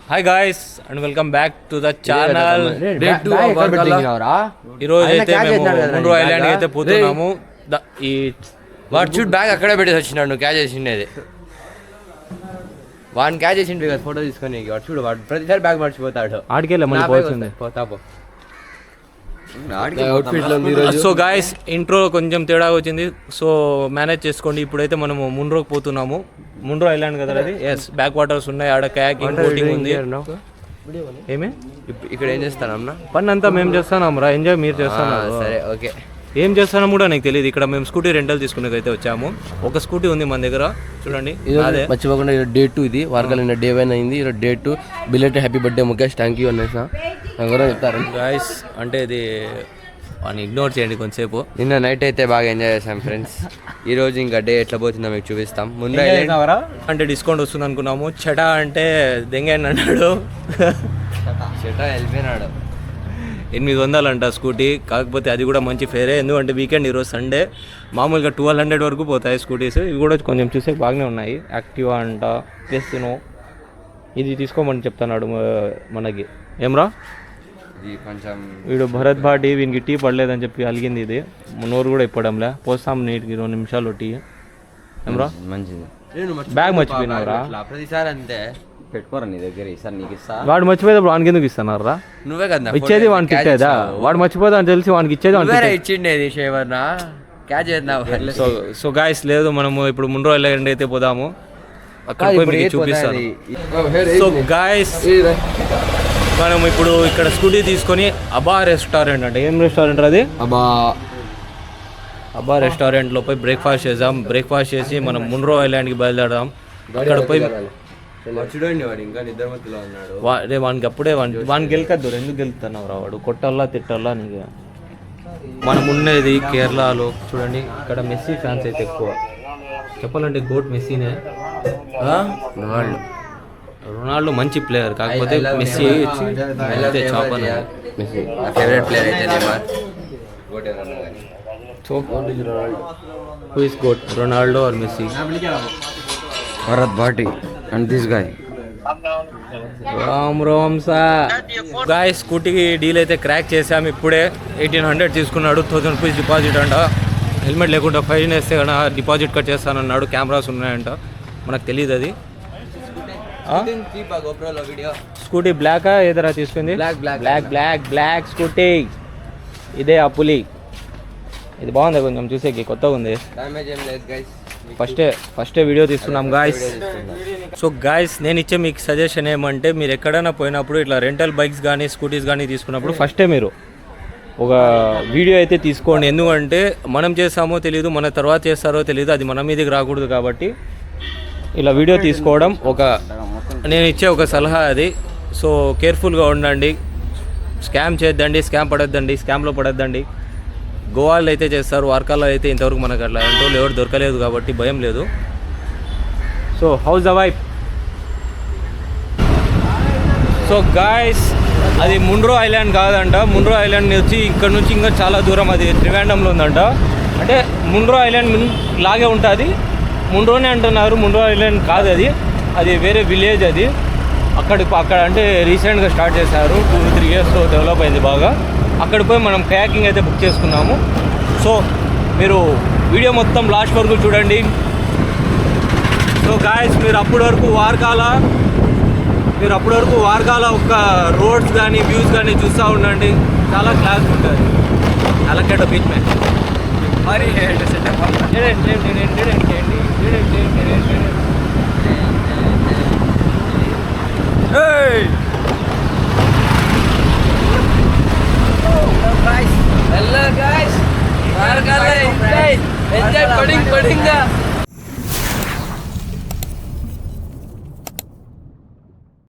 Hi guys and welcome back to the channel. ఈరోజు అయితే మేము ముండ్రు ఐలాండ్ అయితే పోతున్నాము. ఈ వాడు చూడు బ్యాగ్ అక్కడే పెట్టేసి వచ్చినాడు. నువ్వు క్యాచ్ చేసిండేది వాడిని క్యాచ్ చేసిండు కదా ఫోటో తీసుకొని. వాడు చూడు వాడు ప్రతిసారి బ్యాగ్ మర్చిపోతాడు. ఆడికెళ్ళే మళ్ళీ పోతుంది. పోతాపో. సో గాయ్స్ ఇంట్రో కొంచెం తేడా వచ్చింది, సో మేనేజ్ చేసుకోండి. ఇప్పుడైతే మనము ముండ్రోకి పోతున్నాము. ముండ్రో ఐలాండ్ కదా అది. ఎస్, బ్యాక్ వాటర్స్ ఉన్నాయి, ఆడ కయాకింగ్ బోటింగ్ ఉంది. ఏమే ఇక్కడ ఏం చేస్తానమ్మా? పని అంతా మేము చేస్తాం రా, ఎంజాయ్ మీరు చేస్తాను. సరే ఓకే. ఏం చేస్తానో కూడా నాకు తెలియదు. ఇక్కడ మేము స్కూటీ రెంటల్ తీసుకునే అయితే వచ్చాము. ఒక స్కూటీ ఉంది మన దగ్గర, చూడండి. అదే మర్చిపోకుండా డే 2 ఇది. వార్కల్ నిన్న డే 1 అయింది, ఈరోజు day 2. Billet happy birthday Mukesh, thank you అనేసి ఎవరో చెప్తారు. గాయస్ అంటే ఇది అని ఇగ్నోర్ చేయండి కొంచెంసేపు. నిన్న నైట్ అయితే బాగా ఎంజాయ్ చేసాం ఫ్రెండ్స్. ఈ రోజు ఇంకా డే ఎట్లా పోతుందో మీకు చూపిస్తాం. ముందు అంటే డిస్కౌంట్ వస్తుంది అనుకున్నాము. చటా అంటే దెంగని అన్నాడు. చటా వెళ్ళిపోయినాడు. 800 అంట స్కూటీ. కాకపోతే అది కూడా మంచి ఫేరే, ఎందుకంటే వీకెండ్ ఈరోజు సండే. మామూలుగా 1200 వరకు పోతాయి స్కూటీస్. ఇవి కూడా కొంచెం చూసే బాగానే ఉన్నాయి. యాక్టివా అంట, తెస్తును. ఇది తీసుకోమని చెప్తున్నాడు మనకి. ఏమ్రా ఇది కొంచెం వీడు భరత్ భాటి, వీనికి టీ పడలేదని చెప్పి అలిగింది. ఇది నోరు కూడా ఇప్పడంలే. పోస్తాం నీటికి 2 నిమిషాలు టీ. ఏమ్రా మంచిది. బ్యాగ్ మర్చిపోయినావురా? ప్రతిసారి అంతే పెట్టుకోరా నీ దగ్గర. ఈసారి నీకు ఇస్తా. వాడు మర్చిపోతే వానికి ఎందుకు ఇస్తున్నారా? నువ్వే కదా ఇచ్చేది వానికి ఇచ్చేదా? వాడు మర్చిపోతా అని తెలిసి వానికి ఇచ్చేది ఇచ్చిండేది. షేవర్నా క్యాచ్ చేద్దాం. సో గాయస్ లేదు, మనము ఇప్పుడు ముండ్రో ఐలాండ్ అయితే పోదాము. అక్కడ పోయి చూపిస్తాను. సో గాయస్ మనం ఇప్పుడు ఇక్కడ స్కూటీ తీసుకొని అబా రెస్టారెంట్ అంటే ఏం రెస్టారెంట్ అది? అబా రెస్టారెంట్లో పోయి బ్రేక్ఫాస్ట్ చేద్దాం. బ్రేక్ఫాస్ట్ చేసి మనం ముండ్రో ఐలాండ్కి బయలుదేరదాం. అక్కడ పోయి చూడండి వాడు ఇంకా నిద్రమత్తులో ఉన్నాడు. వానికి అప్పుడే వానికి గెలకద్దు. ఎందుకు గెలుతున్నావు రా? వాడు కొట్టల్లా తిట్టల్లా నీకు. మనం ఉండేది కేరళలో. చూడండి ఇక్కడ మెస్సీ ఫ్యాన్స్ అయితే ఎక్కువ. చెప్పాలంటే గోట్ మెస్సీనే. రొనాల్డో మంచి ప్లేయర్, కాకపోతే మెస్సీ అయితే చాపన. మెస్సీ నా ఫేవరెట్ ప్లేయర్ అయితే Neymar. So who is GOAT, Ronaldo or Messi? Bharat Bhati and this guy. Ram సా గాయ్. స్కూటీకి డీల్ అయితే క్రాక్ చేసాము ఇప్పుడే. 1800 తీసుకున్నాడు. 1000 రూపీస్ డిపాజిట్ అంట. హెల్మెట్ లేకుండా ఫైన్ వేస్తే కన్నా డిపాజిట్ కట్ చేస్తానన్నాడు. కెమెరాస్ ఉన్నాయంట, మనకు తెలియదు అది. స్కూటీ బ్లాకా ఏదైనా తీసుకుంది? Black scooty. ఇదే ఆ పులి. ఇది బాగుంది, కొంచెం చూసేకి కొత్తగా ఉంది. ఫస్టే వీడియో తీసుకున్నాం గాయస్. సో గాయస్ నేను ఇచ్చే మీకు సజెషన్ ఏమంటే, మీరు ఎక్కడైనా పోయినప్పుడు ఇట్లా రెంటల్ బైక్స్ కానీ స్కూటీస్ కానీ తీసుకున్నప్పుడు ఫస్టే మీరు ఒక వీడియో అయితే తీసుకోండి. ఎందుకంటే మనం చేస్తామో తెలియదు, మన తర్వాత చేస్తారో తెలియదు, అది మన మీదకి రాకూడదు. కాబట్టి ఇలా వీడియో తీసుకోవడం నేను ఇచ్చే ఒక సలహా అది. సో కేర్ఫుల్గా ఉండండి. స్కామ్ చేద్దండి, స్కామ్లో పడద్దండి. గోవాలో అయితే చేస్తారు, వార్కాల్లో అయితే ఇంతవరకు మనకు అట్లా ఎంతో ఎవరు దొరకలేదు కాబట్టి భయం లేదు. So house the wife. So guys అది ముండ్రో ఐలాండ్ కాదంట. ముండ్రో ఐలాండ్ వచ్చి ఇక్కడ నుంచి ఇంకా చాలా దూరం, అది త్రివేండంలో ఉందంట. అంటే ముండ్రో ఐలాండ్ లాగే ఉంటుంది. ముండ్రోనే అంటున్నారు, ముండ్రో ఐలాండ్ కాదు అది. అది వేరే విలేజ్ అది. అక్కడ అంటే రీసెంట్గా స్టార్ట్ చేశారు, 2-3 ఇయర్స్లో డెవలప్ అయింది బాగా. అక్కడ పోయి మనం కయాకింగ్ అయితే బుక్ చేసుకున్నాము. సో మీరు వీడియో మొత్తం లాస్ట్ వరకు చూడండి. సో గాయస్ మీరు అప్పటి వరకు వార్కాల ఒక రోడ్స్ కానీ వ్యూస్ కానీ చూస్తూ ఉండండి. చాలా క్లాస్ ఉంటుంది. అలకేట బీచ్ మే మరి Hello guys, Varkala enjoy, putting.